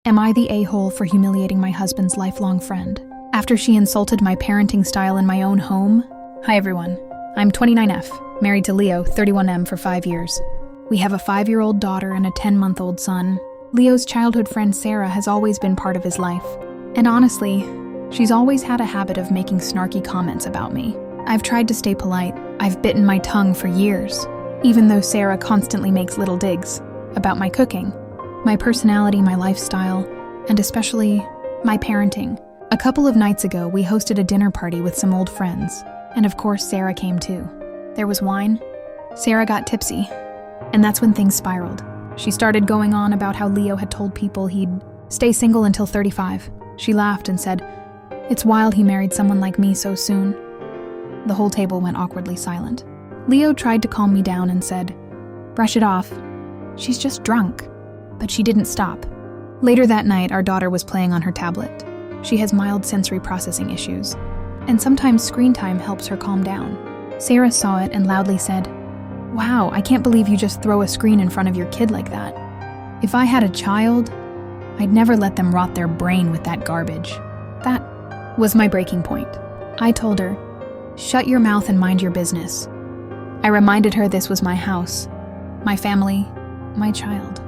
Am I the a-hole for humiliating my husband's lifelong friend after she insulted my parenting style in my own home? Hi everyone, I'm 29F, married to Leo, 31M, for 5 years. We have a 5-year-old daughter and a 10-month-old son. Leo's childhood friend Sarah has always been part of his life. And honestly, she's always had a habit of making snarky comments about me. I've tried to stay polite. I've bitten my tongue for years, even though Sarah constantly makes little digs about my cooking, my personality, my lifestyle, and especially my parenting. A couple of nights ago, we hosted a dinner party with some old friends, and of course Sarah came too. There was wine. Sarah got tipsy, and that's when things spiraled. She started going on about how Leo had told people he'd stay single until 35. She laughed and said, "It's wild he married someone like me so soon." The whole table went awkwardly silent. Leo tried to calm me down and said, "Brush it off. She's just drunk." But she didn't stop. Later that night, our daughter was playing on her tablet. She has mild sensory processing issues, and sometimes screen time helps her calm down. Sarah saw it and loudly said, "Wow, I can't believe you just throw a screen in front of your kid like that. If I had a child, I'd never let them rot their brain with that garbage." That was my breaking point. I told her, "Shut your mouth and mind your business." I reminded her this was my house, my family, my child,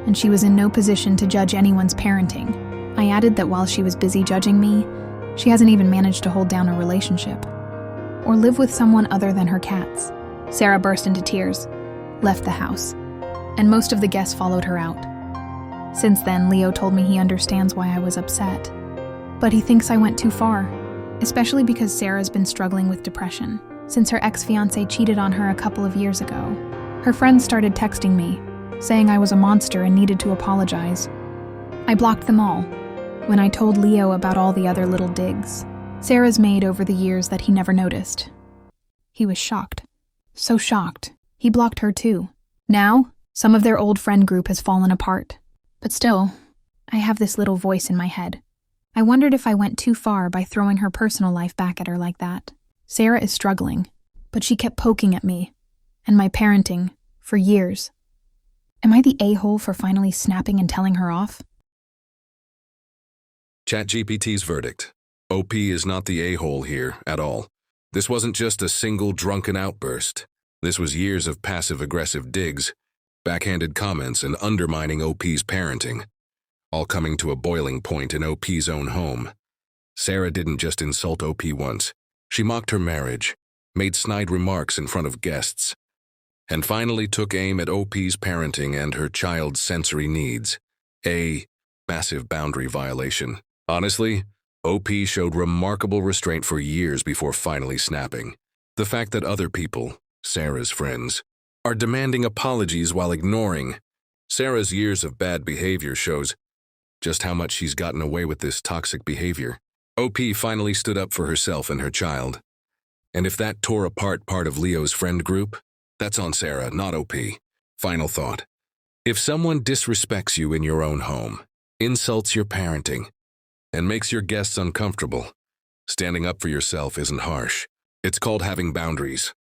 and she was in no position to judge anyone's parenting. I added that while she was busy judging me, she hasn't even managed to hold down a relationship or live with someone other than her cats. Sarah burst into tears, left the house, and most of the guests followed her out. Since then, Leo told me he understands why I was upset, but he thinks I went too far, especially because Sarah's been struggling with depression since her ex-fiancé cheated on her a couple of years ago. Her friends started texting me, saying I was a monster and needed to apologize. I blocked them all when I told Leo about all the other little digs Sarah's made over the years that he never noticed. He was shocked. So shocked, he blocked her too. Now, some of their old friend group has fallen apart. But still, I have this little voice in my head. I wondered if I went too far by throwing her personal life back at her like that. Sarah is struggling, but she kept poking at me and my parenting for years. Am I the a-hole for finally snapping and telling her off? ChatGPT's verdict. OP is not the a-hole here at all. This wasn't just a single drunken outburst. This was years of passive-aggressive digs, backhanded comments, and undermining OP's parenting, all coming to a boiling point in OP's own home. Sarah didn't just insult OP once. She mocked her marriage, made snide remarks in front of guests, and finally took aim at OP's parenting and her child's sensory needs. A massive boundary violation. Honestly, OP showed remarkable restraint for years before finally snapping. The fact that other people, Sarah's friends, are demanding apologies while ignoring Sarah's years of bad behavior shows just how much she's gotten away with this toxic behavior. OP finally stood up for herself and her child. And if that tore apart part of Leo's friend group, that's on Sarah, not OP. Final thought. If someone disrespects you in your own home, insults your parenting, and makes your guests uncomfortable, standing up for yourself isn't harsh. It's called having boundaries.